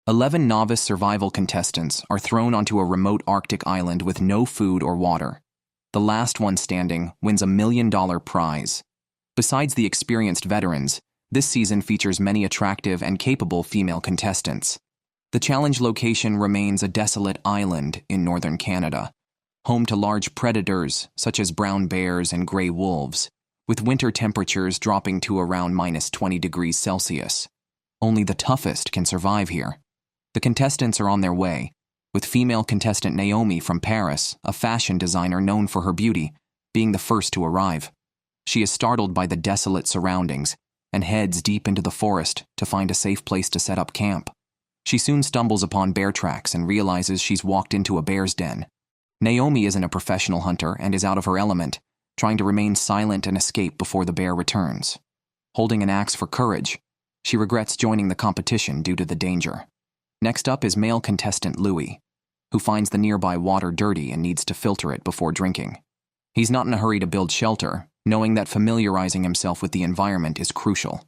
11 novice survival contestants are thrown onto a remote Arctic island with no food or water. The last one standing wins a $1 million prize. Besides the experienced veterans, this season features many attractive and capable female contestants. The challenge location remains a desolate island in northern Canada, home to large predators such as brown bears and gray wolves, with winter temperatures dropping to around -20 degrees Celsius. Only the toughest can survive here. The contestants are on their way, with female contestant Naomi from Paris, a fashion designer known for her beauty, being the first to arrive. She is startled by the desolate surroundings and heads deep into the forest to find a safe place to set up camp. She soon stumbles upon bear tracks and realizes she's walked into a bear's den. Naomi isn't a professional hunter and is out of her element, trying to remain silent and escape before the bear returns. Holding an axe for courage, she regrets joining the competition due to the danger. Next up is male contestant Louis, who finds the nearby water dirty and needs to filter it before drinking. He's not in a hurry to build shelter, knowing that familiarizing himself with the environment is crucial.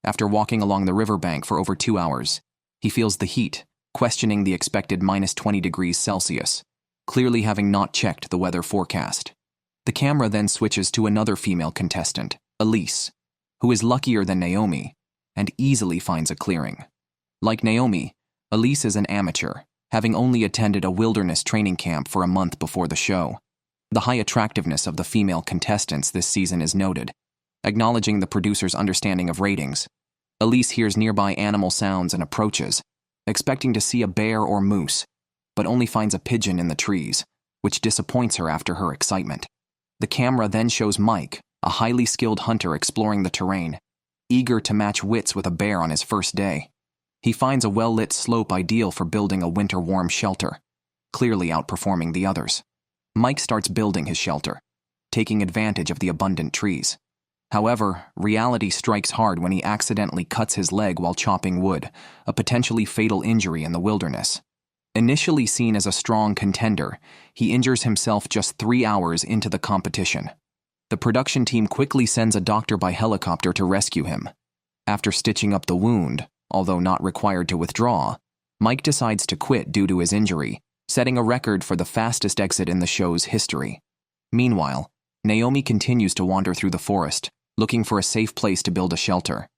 After walking along the riverbank for over 2 hours, he feels the heat, questioning the expected -20 degrees Celsius, clearly having not checked the weather forecast. The camera then switches to another female contestant, Elise, who is luckier than Naomi and easily finds a clearing. Like Naomi, Elise is an amateur, having only attended a wilderness training camp for a month before the show. The high attractiveness of the female contestants this season is noted. Acknowledging the producer's understanding of ratings, Elise hears nearby animal sounds and approaches, expecting to see a bear or moose, but only finds a pigeon in the trees, which disappoints her after her excitement. The camera then shows Mike, a highly skilled hunter exploring the terrain, eager to match wits with a bear on his first day. He finds a well-lit slope ideal for building a winter-warm shelter, clearly outperforming the others. Mike starts building his shelter, taking advantage of the abundant trees. However, reality strikes hard when he accidentally cuts his leg while chopping wood, a potentially fatal injury in the wilderness. Initially seen as a strong contender, he injures himself just 3 hours into the competition. The production team quickly sends a doctor by helicopter to rescue him. After stitching up the wound, although not required to withdraw, Mike decides to quit due to his injury, setting a record for the fastest exit in the show's history. Meanwhile, Naomi continues to wander through the forest, looking for a safe place to build a shelter.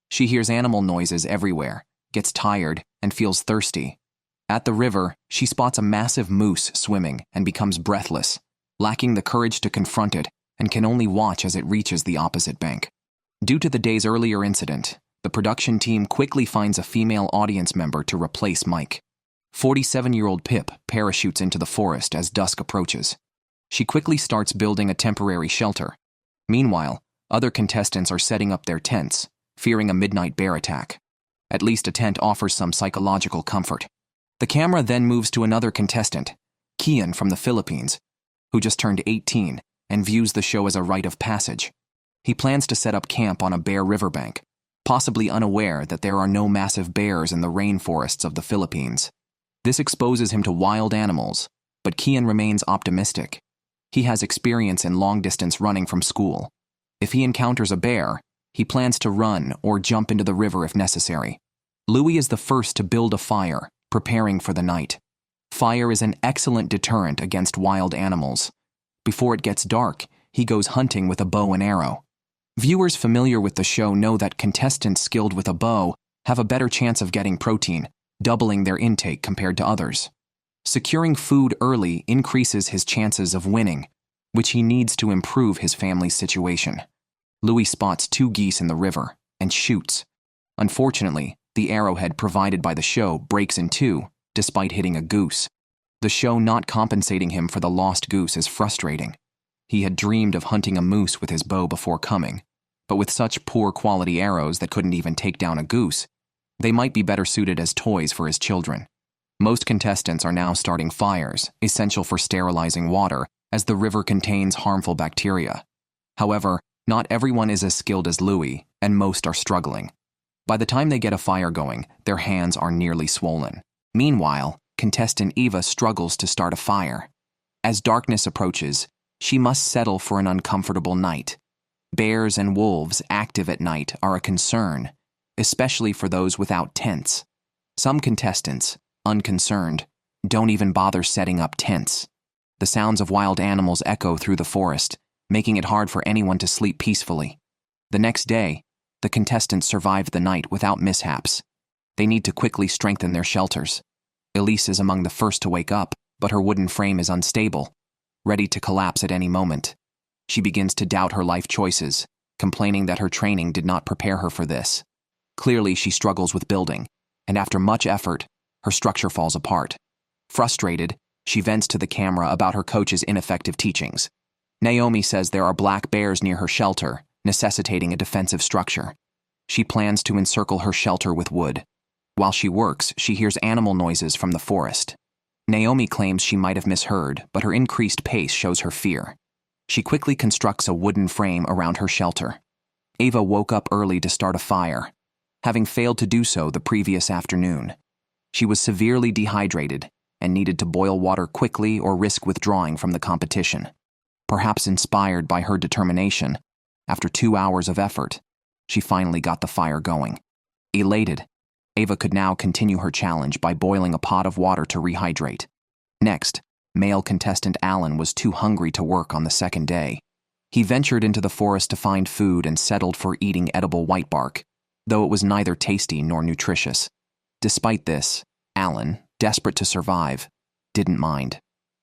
She hears animal noises everywhere, gets tired, and feels thirsty. At the river, she spots a massive moose swimming and becomes breathless, lacking the courage to confront it, and can only watch as it reaches the opposite bank. Due to the day's earlier incident, the production team quickly finds a female audience member to replace Mike. 47-year-old Pip parachutes into the forest as dusk approaches. She quickly starts building a temporary shelter. Meanwhile, other contestants are setting up their tents, fearing a midnight bear attack. At least a tent offers some psychological comfort. The camera then moves to another contestant, Kian from the Philippines, who just turned 18 and views the show as a rite of passage. He plans to set up camp on a bare riverbank, possibly unaware that there are no massive bears in the rainforests of the Philippines. This exposes him to wild animals, but Kian remains optimistic. He has experience in long-distance running from school. If he encounters a bear, he plans to run or jump into the river if necessary. Louis is the first to build a fire, preparing for the night. Fire is an excellent deterrent against wild animals. Before it gets dark, he goes hunting with a bow and arrow. Viewers familiar with the show know that contestants skilled with a bow have a better chance of getting protein, doubling their intake compared to others. Securing food early increases his chances of winning, which he needs to improve his family's situation. Louis spots 2 geese in the river and shoots. Unfortunately, the arrowhead provided by the show breaks in 2, despite hitting a goose. The show not compensating him for the lost goose is frustrating. He had dreamed of hunting a moose with his bow before coming, but with such poor quality arrows that couldn't even take down a goose, they might be better suited as toys for his children. Most contestants are now starting fires, essential for sterilizing water, as the river contains harmful bacteria. However, not everyone is as skilled as Louis, and most are struggling. By the time they get a fire going, their hands are nearly swollen. Meanwhile, contestant Eva struggles to start a fire. As darkness approaches, she must settle for an uncomfortable night. Bears and wolves active at night are a concern, especially for those without tents. Some contestants, unconcerned, don't even bother setting up tents. The sounds of wild animals echo through the forest, making it hard for anyone to sleep peacefully. The next day, the contestants survived the night without mishaps. They need to quickly strengthen their shelters. Elise is among the first to wake up, but her wooden frame is unstable, ready to collapse at any moment. She begins to doubt her life choices, complaining that her training did not prepare her for this. Clearly, she struggles with building, and after much effort, her structure falls apart. Frustrated, she vents to the camera about her coach's ineffective teachings. Naomi says there are black bears near her shelter, necessitating a defensive structure. She plans to encircle her shelter with wood. While she works, she hears animal noises from the forest. Naomi claims she might have misheard, but her increased pace shows her fear. She quickly constructs a wooden frame around her shelter. Ava woke up early to start a fire, having failed to do so the previous afternoon. She was severely dehydrated and needed to boil water quickly or risk withdrawing from the competition. Perhaps inspired by her determination, after 2 hours of effort, she finally got the fire going. Elated, Ava could now continue her challenge by boiling a pot of water to rehydrate. Next, male contestant Alan was too hungry to work on the second day. He ventured into the forest to find food and settled for eating edible white bark, though it was neither tasty nor nutritious. Despite this, Alan, desperate to survive, didn't mind.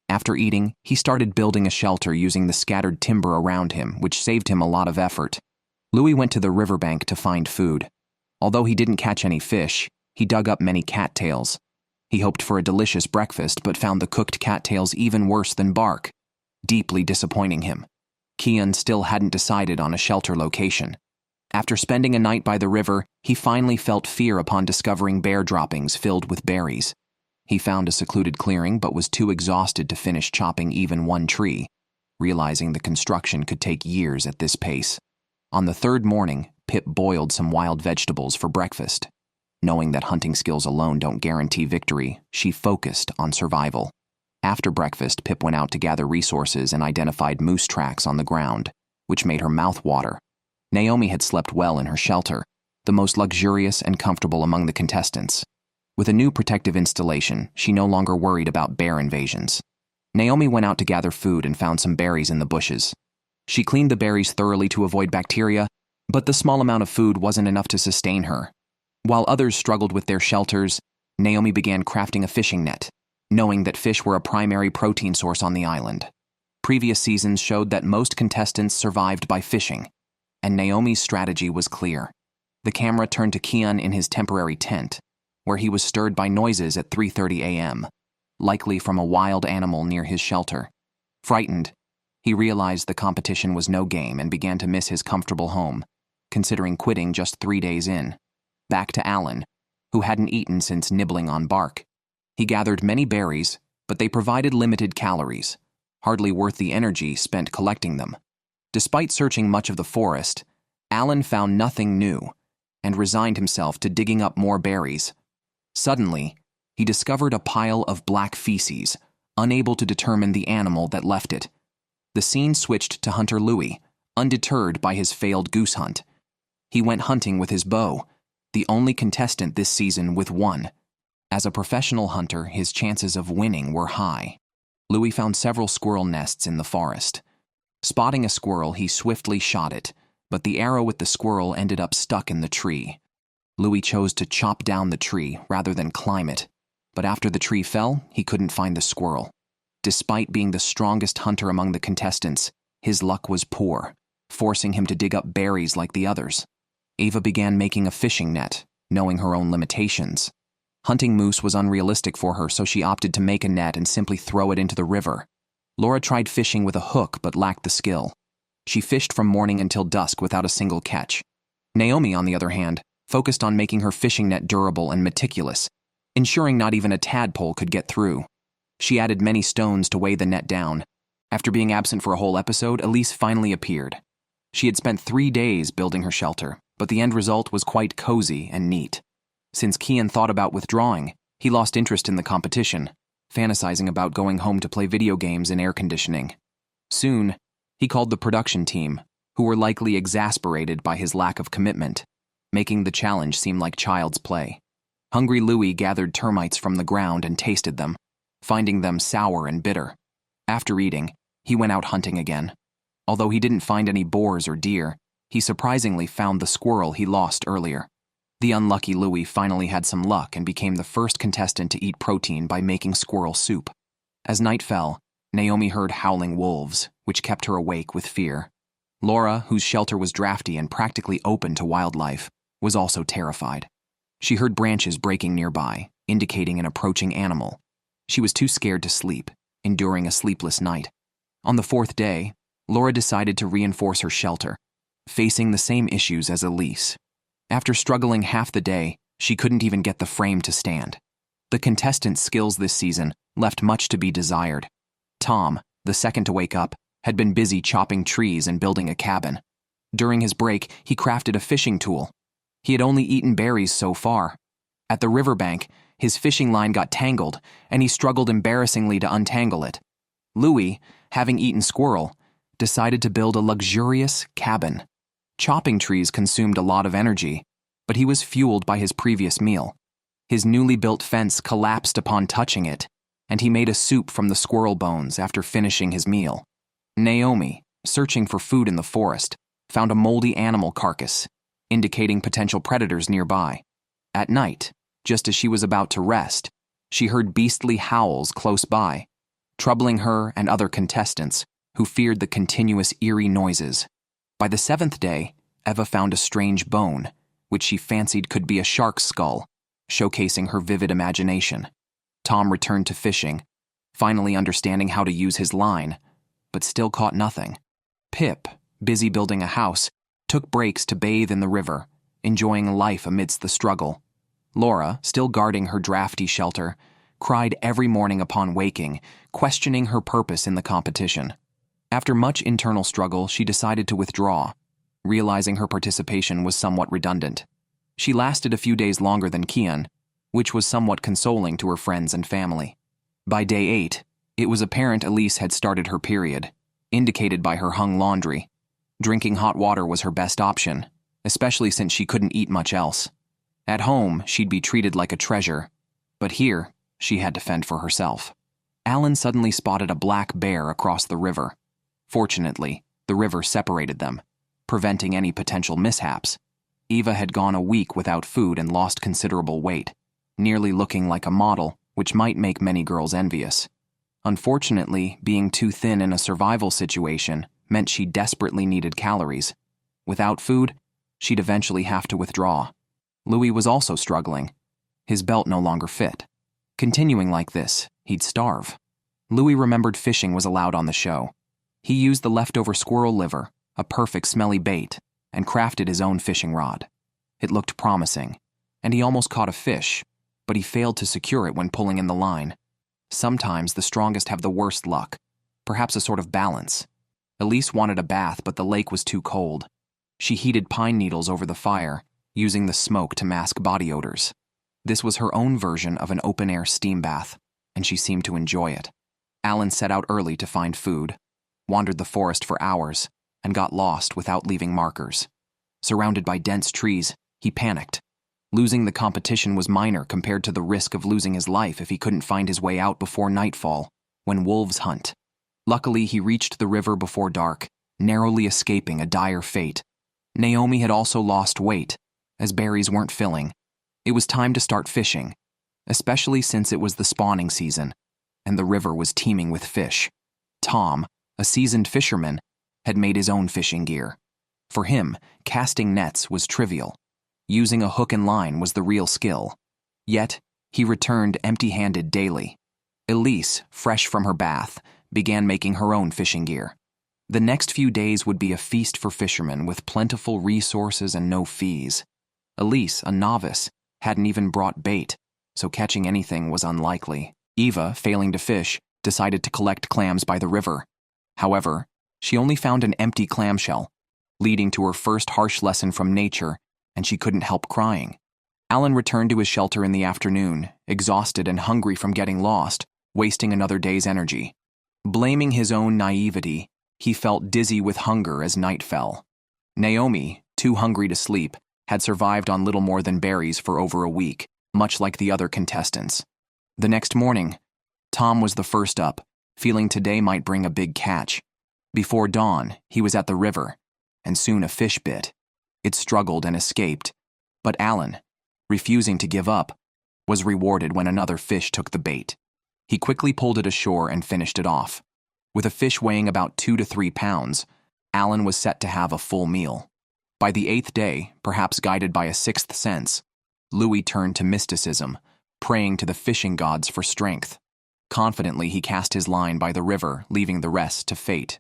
After eating, he started building a shelter using the scattered timber around him, which saved him a lot of effort. Louis went to the riverbank to find food. Although he didn't catch any fish, he dug up many cattails. He hoped for a delicious breakfast but found the cooked cattails even worse than bark, deeply disappointing him. Kian still hadn't decided on a shelter location. After spending a night by the river, he finally felt fear upon discovering bear droppings filled with berries. He found a secluded clearing but was too exhausted to finish chopping even one tree, realizing the construction could take years at this pace. On the third morning, Pip boiled some wild vegetables for breakfast. Knowing that hunting skills alone don't guarantee victory, she focused on survival. After breakfast, Pip went out to gather resources and identified moose tracks on the ground, which made her mouth water. Naomi had slept well in her shelter, the most luxurious and comfortable among the contestants. With a new protective installation, she no longer worried about bear invasions. Naomi went out to gather food and found some berries in the bushes. She cleaned the berries thoroughly to avoid bacteria, but the small amount of food wasn't enough to sustain her. While others struggled with their shelters, Naomi began crafting a fishing net, knowing that fish were a primary protein source on the island. Previous seasons showed that most contestants survived by fishing, and Naomi's strategy was clear. The camera turned to Kian in his temporary tent, where he was stirred by noises at 3:30 a.m., likely from a wild animal near his shelter. Frightened, he realized the competition was no game and began to miss his comfortable home, considering quitting just 3 days in. Back to Alan, who hadn't eaten since nibbling on bark. He gathered many berries, but they provided limited calories, hardly worth the energy spent collecting them. Despite searching much of the forest, Alan found nothing new and resigned himself to digging up more berries. Suddenly, he discovered a pile of black feces, unable to determine the animal that left it. The scene switched to Hunter Louis, undeterred by his failed goose hunt. He went hunting with his bow, the only contestant this season with one. As a professional hunter, his chances of winning were high. Louis found several squirrel nests in the forest. Spotting a squirrel, he swiftly shot it, but the arrow with the squirrel ended up stuck in the tree. Louis chose to chop down the tree rather than climb it, but after the tree fell, he couldn't find the squirrel. Despite being the strongest hunter among the contestants, his luck was poor, forcing him to dig up berries like the others. Ava began making a fishing net, knowing her own limitations. Hunting moose was unrealistic for her, so she opted to make a net and simply throw it into the river. Laura tried fishing with a hook but lacked the skill. She fished from morning until dusk without a single catch. Naomi, on the other hand, focused on making her fishing net durable and meticulous, ensuring not even a tadpole could get through. She added many stones to weigh the net down. After being absent for a whole episode, Elise finally appeared. She had spent 3 days building her shelter, but the end result was quite cozy and neat. Since Kian thought about withdrawing, he lost interest in the competition, fantasizing about going home to play video games in air conditioning. Soon, he called the production team, who were likely exasperated by his lack of commitment, making the challenge seem like child's play. Hungry Louis gathered termites from the ground and tasted them, finding them sour and bitter. After eating, he went out hunting again. Although he didn't find any boars or deer, he surprisingly found the squirrel he lost earlier. The unlucky Louis finally had some luck and became the first contestant to eat protein by making squirrel soup. As night fell, Naomi heard howling wolves, which kept her awake with fear. Laura, whose shelter was drafty and practically open to wildlife, was also terrified. She heard branches breaking nearby, indicating an approaching animal. She was too scared to sleep, enduring a sleepless night. On the fourth day, Laura decided to reinforce her shelter, facing the same issues as Elise. After struggling half the day, she couldn't even get the frame to stand. The contestants' skills this season left much to be desired. Tom, the second to wake up, had been busy chopping trees and building a cabin. During his break, he crafted a fishing tool. He had only eaten berries so far. At the riverbank, his fishing line got tangled, and he struggled embarrassingly to untangle it. Louis, having eaten squirrel, decided to build a luxurious cabin. Chopping trees consumed a lot of energy, but he was fueled by his previous meal. His newly built fence collapsed upon touching it, and he made a soup from the squirrel bones after finishing his meal. Naomi, searching for food in the forest, found a moldy animal carcass, indicating potential predators nearby. At night, just as she was about to rest, she heard beastly howls close by, troubling her and other contestants who feared the continuous eerie noises. By the seventh day, Eva found a strange bone, which she fancied could be a shark's skull, showcasing her vivid imagination. Tom returned to fishing, finally understanding how to use his line, but still caught nothing. Pip, busy building a house, took breaks to bathe in the river, enjoying life amidst the struggle. Laura, still guarding her drafty shelter, cried every morning upon waking, questioning her purpose in the competition. After much internal struggle, she decided to withdraw, realizing her participation was somewhat redundant. She lasted a few days longer than Kian, which was somewhat consoling to her friends and family. By day 8, it was apparent Elise had started her period, indicated by her hung laundry. Drinking hot water was her best option, especially since she couldn't eat much else. At home, she'd be treated like a treasure, but here, she had to fend for herself. Alan suddenly spotted a black bear across the river. Fortunately, the river separated them, preventing any potential mishaps. Eva had gone a week without food and lost considerable weight, nearly looking like a model, which might make many girls envious. Unfortunately, being too thin in a survival situation meant she desperately needed calories. Without food, she'd eventually have to withdraw. Louis was also struggling. His belt no longer fit. Continuing like this, he'd starve. Louis remembered fishing was allowed on the show. He used the leftover squirrel liver, a perfect smelly bait, and crafted his own fishing rod. It looked promising, and he almost caught a fish, but he failed to secure it when pulling in the line. Sometimes the strongest have the worst luck, perhaps a sort of balance. Elise wanted a bath, but the lake was too cold. She heated pine needles over the fire, using the smoke to mask body odors. This was her own version of an open-air steam bath, and she seemed to enjoy it. Alan set out early to find food, wandered the forest for hours, and got lost without leaving markers. Surrounded by dense trees, he panicked. Losing the competition was minor compared to the risk of losing his life if he couldn't find his way out before nightfall, when wolves hunt. Luckily, he reached the river before dark, narrowly escaping a dire fate. Naomi had also lost weight, as berries weren't filling. It was time to start fishing, especially since it was the spawning season, and the river was teeming with fish. Tom, a seasoned fisherman, had made his own fishing gear. For him, casting nets was trivial. Using a hook and line was the real skill. Yet, he returned empty-handed daily. Elise, fresh from her bath, began making her own fishing gear. The next few days would be a feast for fishermen with plentiful resources and no fees. Elise, a novice, hadn't even brought bait, so catching anything was unlikely. Eva, failing to fish, decided to collect clams by the river. However, she only found an empty clamshell, leading to her first harsh lesson from nature, and she couldn't help crying. Alan returned to his shelter in the afternoon, exhausted and hungry from getting lost, wasting another day's energy. Blaming his own naivety, he felt dizzy with hunger as night fell. Naomi, too hungry to sleep, had survived on little more than berries for over a week, much like the other contestants. The next morning, Tom was the first up, feeling today might bring a big catch. Before dawn, he was at the river, and soon a fish bit. It struggled and escaped, but Alan, refusing to give up, was rewarded when another fish took the bait. He quickly pulled it ashore and finished it off. With a fish weighing about 2 to 3 pounds, Alan was set to have a full meal. By the 8th day, perhaps guided by a sixth sense, Louis turned to mysticism, praying to the fishing gods for strength. Confidently, he cast his line by the river, leaving the rest to fate.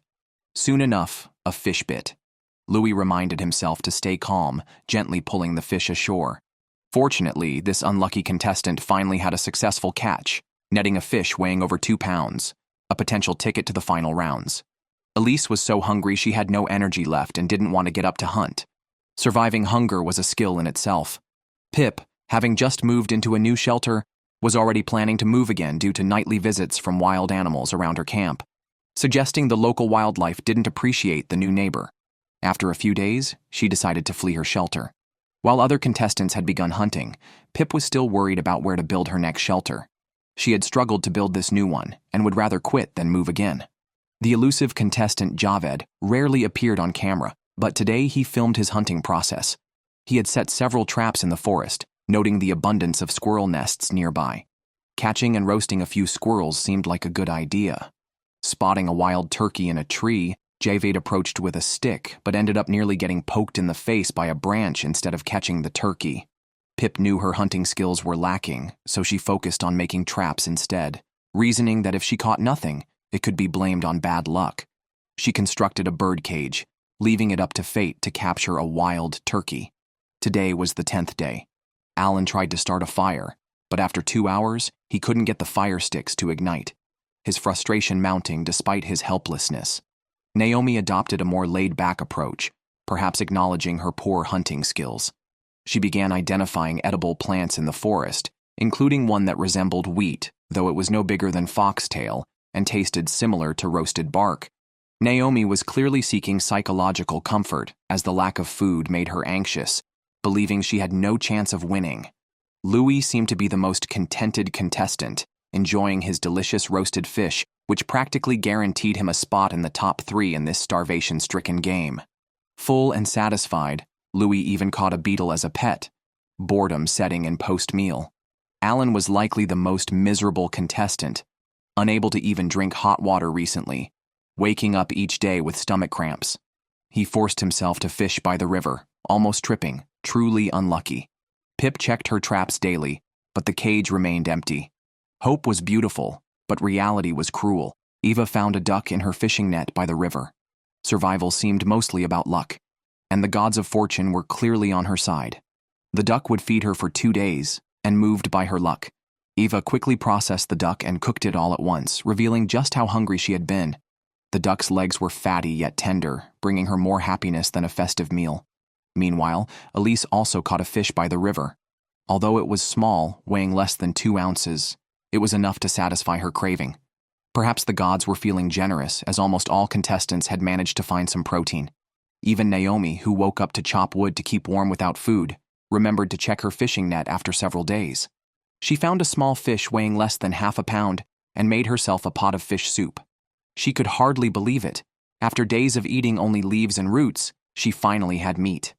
Soon enough, a fish bit. Louis reminded himself to stay calm, gently pulling the fish ashore. Fortunately, this unlucky contestant finally had a successful catch, netting a fish weighing over 2 pounds, a potential ticket to the final rounds. Elise was so hungry she had no energy left and didn't want to get up to hunt. Surviving hunger was a skill in itself. Pip, having just moved into a new shelter, was already planning to move again due to nightly visits from wild animals around her camp, suggesting the local wildlife didn't appreciate the new neighbor. After a few days, she decided to flee her shelter. While other contestants had begun hunting, Pip was still worried about where to build her next shelter. She had struggled to build this new one and would rather quit than move again. The elusive contestant Javed rarely appeared on camera, but today he filmed his hunting process. He had set several traps in the forest, noting the abundance of squirrel nests nearby. Catching and roasting a few squirrels seemed like a good idea. Spotting a wild turkey in a tree, Javed approached with a stick, but ended up nearly getting poked in the face by a branch instead of catching the turkey. Pip knew her hunting skills were lacking, so she focused on making traps instead, reasoning that if she caught nothing, it could be blamed on bad luck. She constructed a bird cage, leaving it up to fate to capture a wild turkey. Today was the 10th day. Alan tried to start a fire, but after 2 hours, he couldn't get the fire sticks to ignite, his frustration mounting despite his helplessness. Naomi adopted a more laid-back approach, perhaps acknowledging her poor hunting skills. She began identifying edible plants in the forest, including one that resembled wheat, though it was no bigger than foxtail, and tasted similar to roasted bark. Naomi was clearly seeking psychological comfort, as the lack of food made her anxious, believing she had no chance of winning. Louis seemed to be the most contented contestant, enjoying his delicious roasted fish, which practically guaranteed him a spot in the top 3 in this starvation-stricken game. Full and satisfied, Louis even caught a beetle as a pet, boredom setting in post-meal. Alan was likely the most miserable contestant, unable to even drink hot water recently, waking up each day with stomach cramps. He forced himself to fish by the river, almost tripping, truly unlucky. Pip checked her traps daily, but the cage remained empty. Hope was beautiful, but reality was cruel. Eva found a duck in her fishing net by the river. Survival seemed mostly about luck, and the gods of fortune were clearly on her side. The duck would feed her for 2 days, and moved by her luck. Eva quickly processed the duck and cooked it all at once, revealing just how hungry she had been. The duck's legs were fatty yet tender, bringing her more happiness than a festive meal. Meanwhile, Elise also caught a fish by the river. Although it was small, weighing less than 2 ounces, it was enough to satisfy her craving. Perhaps the gods were feeling generous, as almost all contestants had managed to find some protein. Even Naomi, who woke up to chop wood to keep warm without food, remembered to check her fishing net after several days. She found a small fish weighing less than half a pound and made herself a pot of fish soup. She could hardly believe it. After days of eating only leaves and roots, she finally had meat.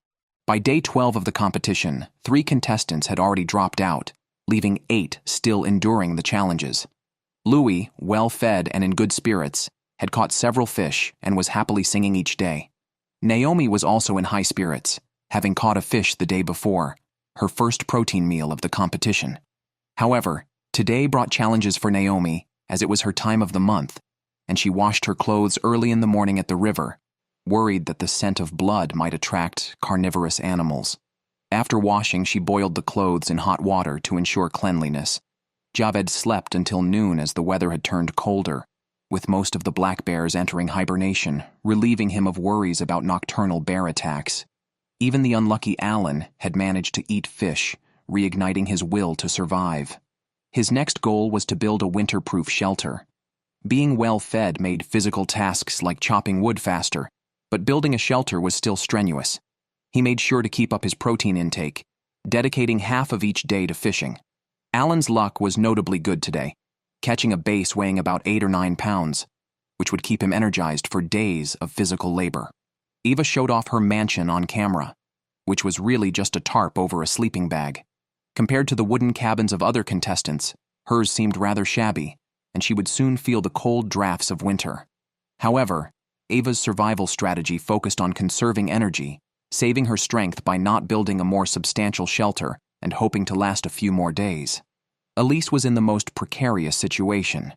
By day 12 of the competition, 3 contestants had already dropped out, leaving 8 still enduring the challenges. Louis, well-fed and in good spirits, had caught several fish and was happily singing each day. Naomi was also in high spirits, having caught a fish the day before, her first protein meal of the competition. However, today brought challenges for Naomi, as it was her time of the month, and she washed her clothes early in the morning at the river, worried that the scent of blood might attract carnivorous animals. After washing, she boiled the clothes in hot water to ensure cleanliness. Javed slept until noon as the weather had turned colder, with most of the black bears entering hibernation, relieving him of worries about nocturnal bear attacks. Even the unlucky Alan had managed to eat fish, reigniting his will to survive. His next goal was to build a winter-proof shelter. Being well-fed made physical tasks like chopping wood faster, but building a shelter was still strenuous. He made sure to keep up his protein intake, dedicating half of each day to fishing. Alan's luck was notably good today, catching a bass weighing about 8 or 9 pounds, which would keep him energized for days of physical labor. Eva showed off her mansion on camera, which was really just a tarp over a sleeping bag. Compared to the wooden cabins of other contestants, hers seemed rather shabby, and she would soon feel the cold drafts of winter. However, Eva's survival strategy focused on conserving energy, saving her strength by not building a more substantial shelter and hoping to last a few more days. Elise was in the most precarious situation.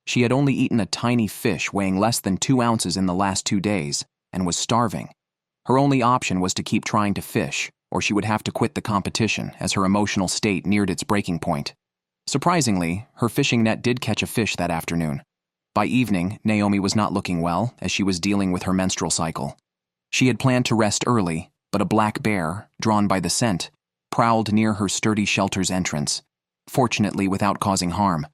She had only eaten a tiny fish weighing less than 2 ounces in the last 2 days and was starving. Her only option was to keep trying to fish, or she would have to quit the competition as her emotional state neared its breaking point. Surprisingly, her fishing net did catch a fish that afternoon. By evening, Naomi was not looking well as she was dealing with her menstrual cycle. She had planned to rest early, but a black bear, drawn by the scent, prowled near her sturdy shelter's entrance, fortunately without causing harm.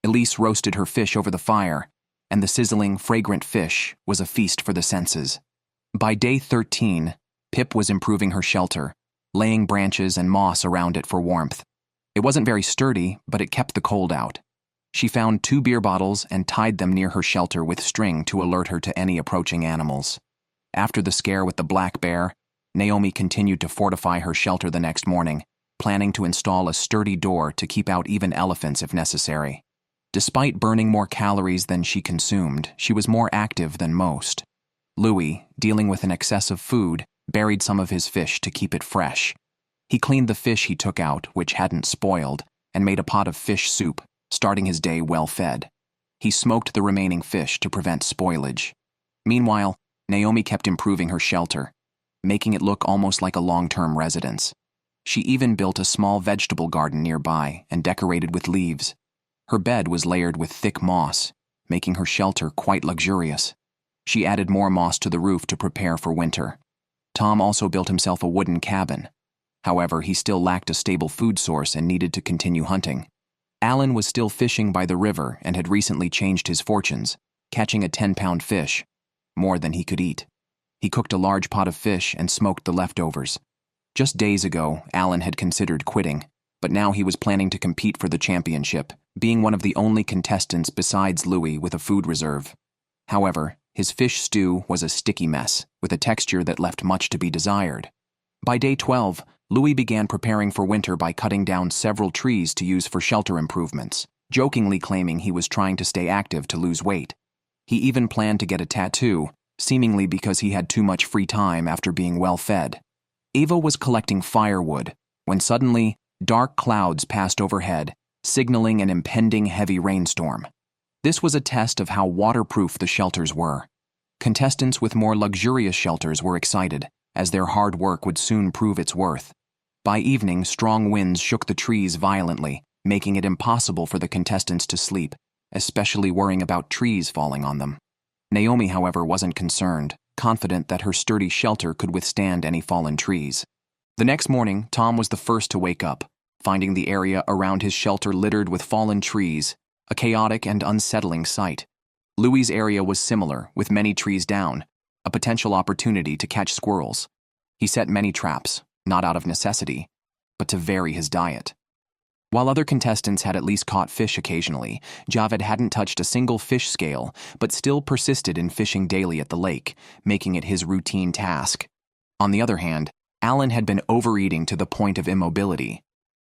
Elise roasted her fish over the fire, and the sizzling, fragrant fish was a feast for the senses. By day 13, Pip was improving her shelter, laying branches and moss around it for warmth. It wasn't very sturdy, but it kept the cold out. She found 2 beer bottles and tied them near her shelter with string to alert her to any approaching animals. After the scare with the black bear, Naomi continued to fortify her shelter the next morning, planning to install a sturdy door to keep out even elephants if necessary. Despite burning more calories than she consumed, she was more active than most. Louis, dealing with an excess of food, buried some of his fish to keep it fresh. He cleaned the fish he took out, which hadn't spoiled, and made a pot of fish soup, starting his day well fed. He smoked the remaining fish to prevent spoilage. Meanwhile, Naomi kept improving her shelter, making it look almost like a long-term residence. She even built a small vegetable garden nearby and decorated with leaves. Her bed was layered with thick moss, making her shelter quite luxurious. She added more moss to the roof to prepare for winter. Tom also built himself a wooden cabin. However, he still lacked a stable food source and needed to continue hunting. Alan was still fishing by the river and had recently changed his fortunes, catching a 10-pound fish, more than he could eat. He cooked a large pot of fish and smoked the leftovers. Just days ago, Alan had considered quitting, but now he was planning to compete for the championship, being one of the only contestants besides Louis with a food reserve. However, his fish stew was a sticky mess, with a texture that left much to be desired. By day 12, Louis began preparing for winter by cutting down several trees to use for shelter improvements, jokingly claiming he was trying to stay active to lose weight. He even planned to get a tattoo, seemingly because he had too much free time after being well fed. Eva was collecting firewood when suddenly dark clouds passed overhead, signaling an impending heavy rainstorm. This was a test of how waterproof the shelters were. Contestants with more luxurious shelters were excited, as their hard work would soon prove its worth. By evening, strong winds shook the trees violently, making it impossible for the contestants to sleep, especially worrying about trees falling on them. Naomi, however, wasn't concerned, confident that her sturdy shelter could withstand any fallen trees. The next morning, Tom was the first to wake up, finding the area around his shelter littered with fallen trees, a chaotic and unsettling sight. Louis's area was similar, with many trees down, a potential opportunity to catch squirrels. He set many traps, not out of necessity, but to vary his diet. While other contestants had at least caught fish occasionally, Javed hadn't touched a single fish scale, but still persisted in fishing daily at the lake, making it his routine task. On the other hand, Alan had been overeating to the point of immobility.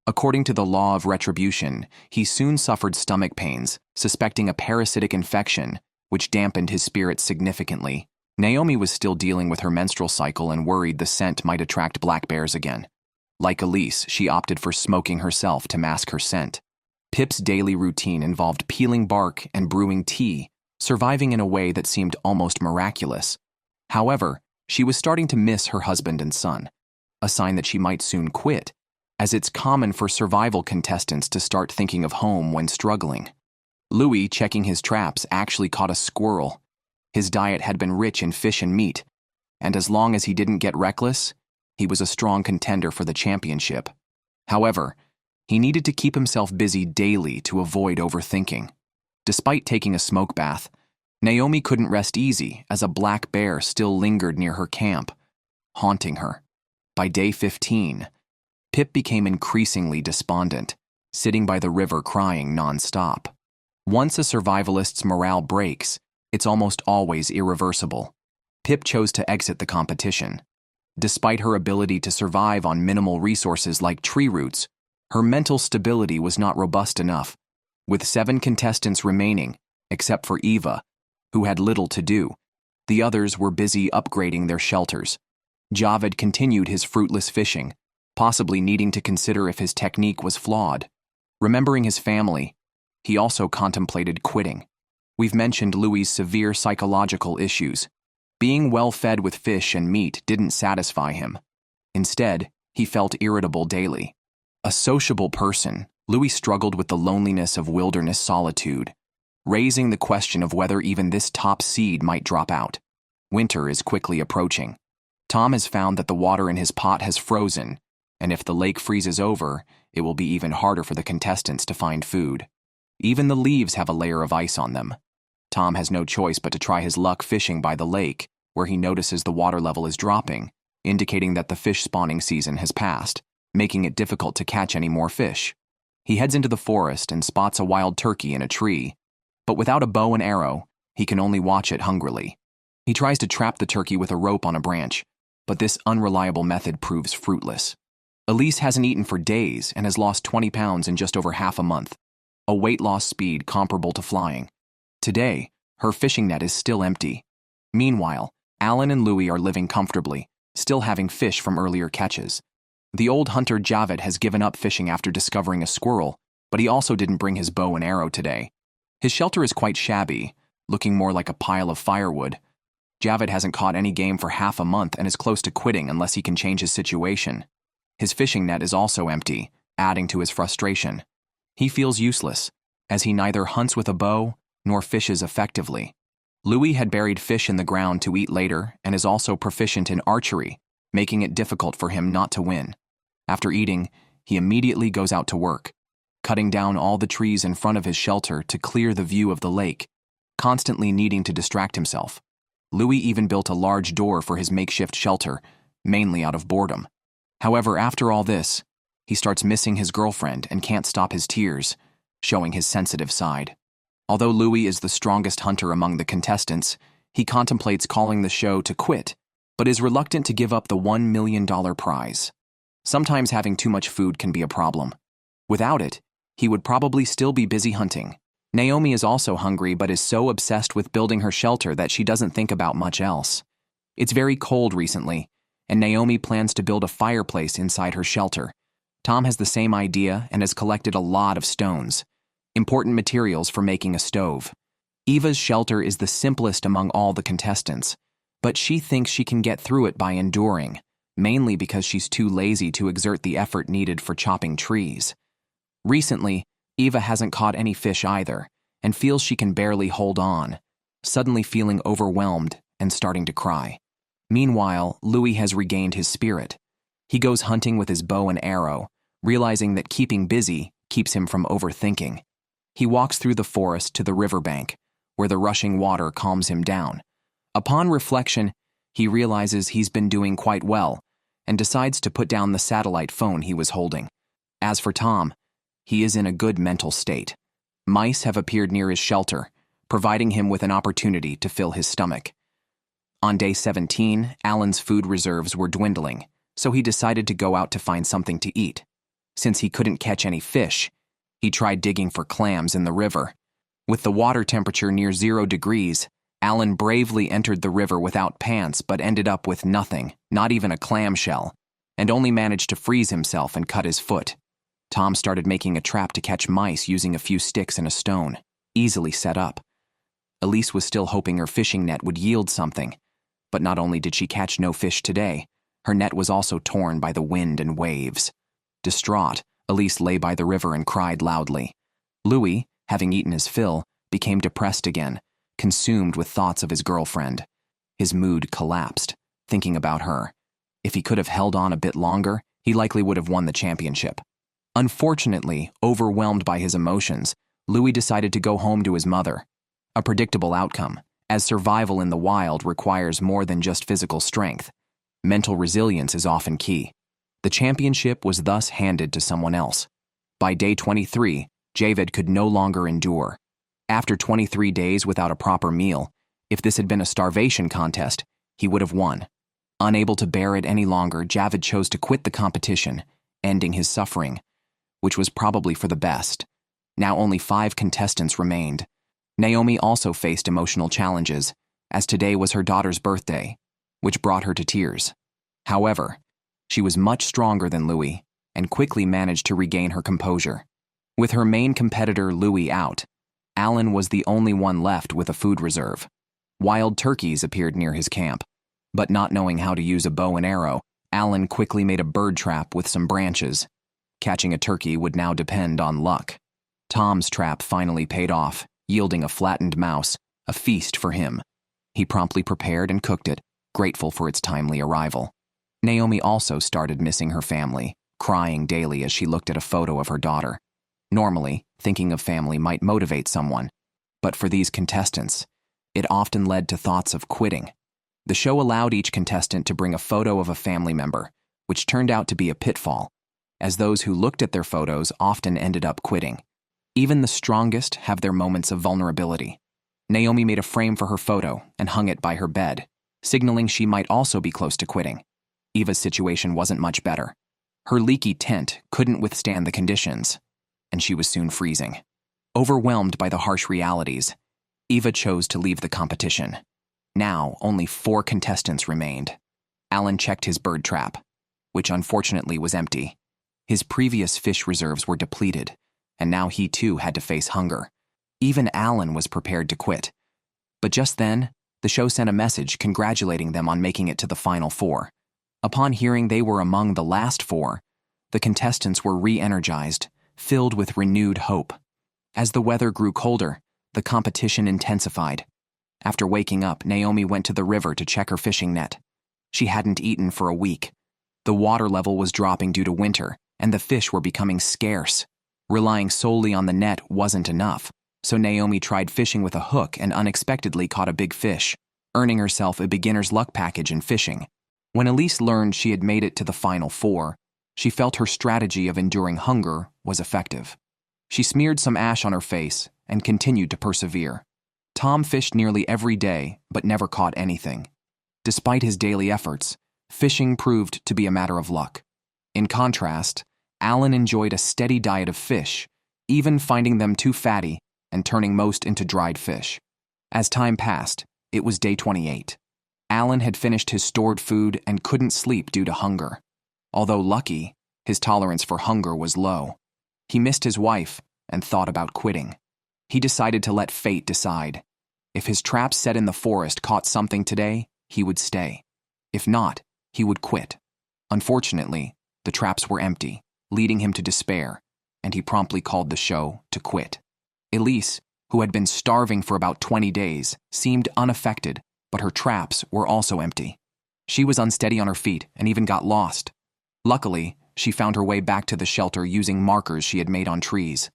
According to the law of retribution, he soon suffered stomach pains, suspecting a parasitic infection, which dampened his spirits significantly. Naomi was still dealing with her menstrual cycle and worried the scent might attract black bears again. Like Elise, she opted for smoking herself to mask her scent. Pip's daily routine involved peeling bark and brewing tea, surviving in a way that seemed almost miraculous. However, she was starting to miss her husband and son, a sign that she might soon quit, as it's common for survival contestants to start thinking of home when struggling. Louis, checking his traps, actually caught a squirrel. His diet had been rich in fish and meat, and as long as he didn't get reckless, he was a strong contender for the championship. However, he needed to keep himself busy daily to avoid overthinking. Despite taking a smoke bath, Naomi couldn't rest easy as a black bear still lingered near her camp, haunting her. By day 15, Pip became increasingly despondent, sitting by the river crying non-stop. Once a survivalist's morale breaks, it's almost always irreversible. Pip chose to exit the competition. Despite her ability to survive on minimal resources like tree roots, her mental stability was not robust enough. With 7 contestants remaining, except for Eva, who had little to do, the others were busy upgrading their shelters. Javed continued his fruitless fishing, possibly needing to consider if his technique was flawed. Remembering his family, he also contemplated quitting. We've mentioned Louis's severe psychological issues. Being well-fed with fish and meat didn't satisfy him. Instead, he felt irritable daily. A sociable person, Louis struggled with the loneliness of wilderness solitude, raising the question of whether even this top seed might drop out. Winter is quickly approaching. Tom has found that the water in his pot has frozen, and if the lake freezes over, it will be even harder for the contestants to find food. Even the leaves have a layer of ice on them. Tom has no choice but to try his luck fishing by the lake, where he notices the water level is dropping, indicating that the fish spawning season has passed, making it difficult to catch any more fish. He heads into the forest and spots a wild turkey in a tree, but without a bow and arrow, he can only watch it hungrily. He tries to trap the turkey with a rope on a branch, but this unreliable method proves fruitless. Elise hasn't eaten for days and has lost 20 pounds in just over half a month, a weight loss speed comparable to flying. Today, her fishing net is still empty. Meanwhile, Alan and Louis are living comfortably, still having fish from earlier catches. The old hunter Javed has given up fishing after discovering a squirrel, but he also didn't bring his bow and arrow today. His shelter is quite shabby, looking more like a pile of firewood. Javed hasn't caught any game for half a month and is close to quitting unless he can change his situation. His fishing net is also empty, adding to his frustration. He feels useless, as he neither hunts with a bow nor fishes effectively. Louis had buried fish in the ground to eat later and is also proficient in archery, making it difficult for him not to win. After eating, he immediately goes out to work, cutting down all the trees in front of his shelter to clear the view of the lake, constantly needing to distract himself. Louis even built a large door for his makeshift shelter, mainly out of boredom. However, after all this, he starts missing his girlfriend and can't stop his tears, showing his sensitive side. Although Louis is the strongest hunter among the contestants, he contemplates calling the show to quit, but is reluctant to give up the $1 million prize. Sometimes having too much food can be a problem. Without it, he would probably still be busy hunting. Naomi is also hungry but is so obsessed with building her shelter that she doesn't think about much else. It's very cold recently, and Naomi plans to build a fireplace inside her shelter. Tom has the same idea and has collected a lot of stones, important materials for making a stove. Eva's shelter is the simplest among all the contestants, but she thinks she can get through it by enduring, mainly because she's too lazy to exert the effort needed for chopping trees. Recently, Eva hasn't caught any fish either, and feels she can barely hold on, suddenly feeling overwhelmed and starting to cry. Meanwhile, Louis has regained his spirit. He goes hunting with his bow and arrow, realizing that keeping busy keeps him from overthinking. He walks through the forest to the riverbank, where the rushing water calms him down. Upon reflection, he realizes he's been doing quite well, and decides to put down the satellite phone he was holding. As for Tom, he is in a good mental state. Mice have appeared near his shelter, providing him with an opportunity to fill his stomach. On day 17, Alan's food reserves were dwindling, so he decided to go out to find something to eat. Since he couldn't catch any fish, he tried digging for clams in the river. With the water temperature near 0 degrees, Alan bravely entered the river without pants but ended up with nothing, not even a clamshell, and only managed to freeze himself and cut his foot. Tom started making a trap to catch mice using a few sticks and a stone, easily set up. Elise was still hoping her fishing net would yield something, but not only did she catch no fish today, her net was also torn by the wind and waves. Distraught, Elise lay by the river and cried loudly. Louis, having eaten his fill, became depressed again, consumed with thoughts of his girlfriend. His mood collapsed, thinking about her. If he could have held on a bit longer, he likely would have won the championship. Unfortunately, overwhelmed by his emotions, Louis decided to go home to his mother. A predictable outcome, as survival in the wild requires more than just physical strength. Mental resilience is often key. The championship was thus handed to someone else. By day 23, Javid could no longer endure. After 23 days without a proper meal, if this had been a starvation contest, he would have won. Unable to bear it any longer, Javid chose to quit the competition, ending his suffering, which was probably for the best. Now only 5 contestants remained. Naomi also faced emotional challenges, as today was her daughter's birthday, which brought her to tears. However, she was much stronger than Louis and quickly managed to regain her composure. With her main competitor Louis out, Alan was the only one left with a food reserve. Wild turkeys appeared near his camp, but not knowing how to use a bow and arrow, Alan quickly made a bird trap with some branches. Catching a turkey would now depend on luck. Tom's trap finally paid off, yielding a flattened mouse, a feast for him. He promptly prepared and cooked it, grateful for its timely arrival. Naomi also started missing her family, crying daily as she looked at a photo of her daughter. Normally, thinking of family might motivate someone, but for these contestants, it often led to thoughts of quitting. The show allowed each contestant to bring a photo of a family member, which turned out to be a pitfall, as those who looked at their photos often ended up quitting. Even the strongest have their moments of vulnerability. Naomi made a frame for her photo and hung it by her bed, signaling she might also be close to quitting. Eva's situation wasn't much better. Her leaky tent couldn't withstand the conditions, and she was soon freezing. Overwhelmed by the harsh realities, Eva chose to leave the competition. Now, only 4 contestants remained. Alan checked his bird trap, which unfortunately was empty. His previous fish reserves were depleted, and now he too had to face hunger. Even Alan was prepared to quit. But just then, the show sent a message congratulating them on making it to the final 4. Upon hearing they were among the last 4, the contestants were re-energized, filled with renewed hope. As the weather grew colder, the competition intensified. After waking up, Naomi went to the river to check her fishing net. She hadn't eaten for a week. The water level was dropping due to winter, and the fish were becoming scarce. Relying solely on the net wasn't enough, so Naomi tried fishing with a hook and unexpectedly caught a big fish, earning herself a beginner's luck package in fishing. When Elise learned she had made it to the final 4, she felt her strategy of enduring hunger was effective. She smeared some ash on her face and continued to persevere. Tom fished nearly every day but never caught anything. Despite his daily efforts, fishing proved to be a matter of luck. In contrast, Alan enjoyed a steady diet of fish, even finding them too fatty and turning most into dried fish. As time passed, it was day 28. Alan had finished his stored food and couldn't sleep due to hunger. Although lucky, his tolerance for hunger was low. He missed his wife and thought about quitting. He decided to let fate decide. If his traps set in the forest caught something today, he would stay. If not, he would quit. Unfortunately, the traps were empty, leading him to despair, and he promptly called the show to quit. Elise, who had been starving for about 20 days, seemed unaffected, but her traps were also empty. She was unsteady on her feet and even got lost. Luckily, she found her way back to the shelter using markers she had made on trees.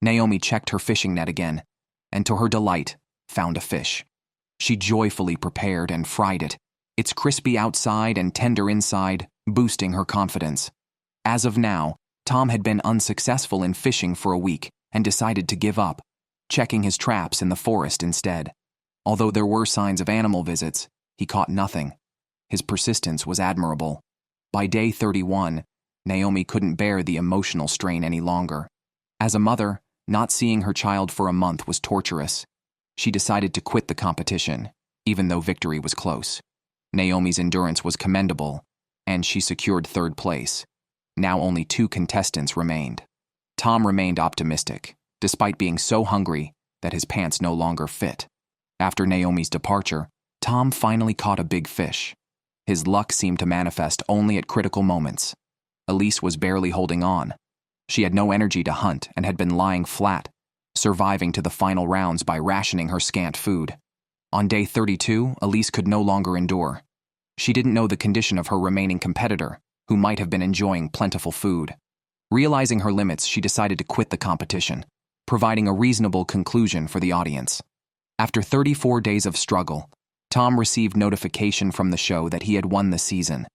Naomi checked her fishing net again, and to her delight, found a fish. She joyfully prepared and fried it, its crispy outside and tender inside, boosting her confidence. As of now, Tom had been unsuccessful in fishing for a week and decided to give up, checking his traps in the forest instead. Although there were signs of animal visits, he caught nothing. His persistence was admirable. By day 31, Naomi couldn't bear the emotional strain any longer. As a mother, not seeing her child for a month was torturous. She decided to quit the competition, even though victory was close. Naomi's endurance was commendable, and she secured 3rd place. Now only 2 contestants remained. Tom remained optimistic, despite being so hungry that his pants no longer fit. After Naomi's departure, Tom finally caught a big fish. His luck seemed to manifest only at critical moments. Elise was barely holding on. She had no energy to hunt and had been lying flat, surviving to the final rounds by rationing her scant food. On day 32, Elise could no longer endure. She didn't know the condition of her remaining competitor, who might have been enjoying plentiful food. Realizing her limits, she decided to quit the competition, providing a reasonable conclusion for the audience. After 34 days of struggle, Tom received notification from the show that he had won the season.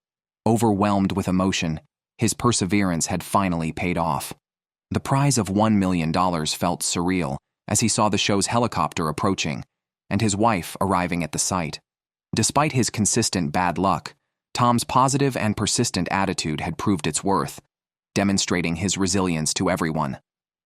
Overwhelmed with emotion, his perseverance had finally paid off. The prize of $1 million felt surreal as he saw the show's helicopter approaching and his wife arriving at the site. Despite his consistent bad luck, Tom's positive and persistent attitude had proved its worth, demonstrating his resilience to everyone.